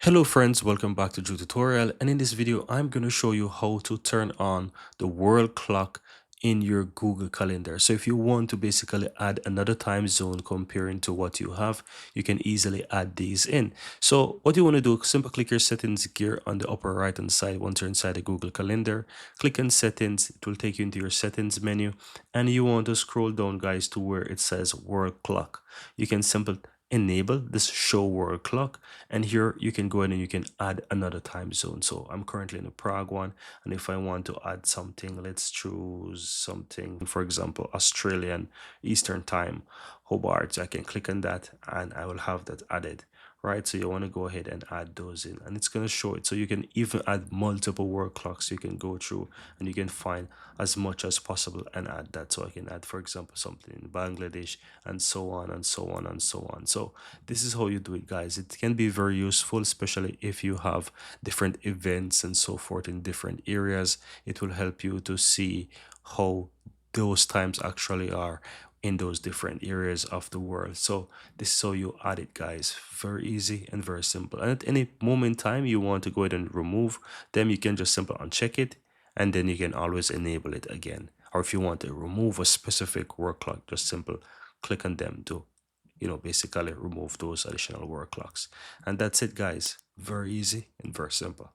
Hello friends, welcome back to Drew Tutorial, and in this video I'm going to show you how to turn on the world clock in your Google Calendar. So if you want to basically add another time zone comparing to what you have, you can easily add these in. So what you want to do, simply click your settings gear on the upper right hand side. Once you're inside the Google Calendar, click on settings. It will take you into your settings menu, and you want to scroll down guys to where it says world clock. You can simply enable this show world clock, and here you can go in and you can add another time zone. So I'm currently in the Prague one, and if I want to add something, let's choose something, for example, Australian Eastern Time, Hobart. I can click on that and I will have that added. Right, so you want to go ahead and add those in, and it's going to show it. So you can even add multiple world clocks. You can go through and you can find as much as possible and add that. So I can add, for example, something in Bangladesh, and so on and so on and so on. So this is how you do it, guys. It can be very useful, especially if you have different events and so forth in different areas. It will help you to see how those times actually are in those different areas of the world. So this is how you add it, guys. Very easy and very simple. And at any moment in time you want to go ahead and remove them, you can just simply uncheck it, and then you can always enable it again. Or if you want to remove a specific work clock, just simple click on them to basically remove those additional work clocks. And that's it, guys. Very easy and very simple.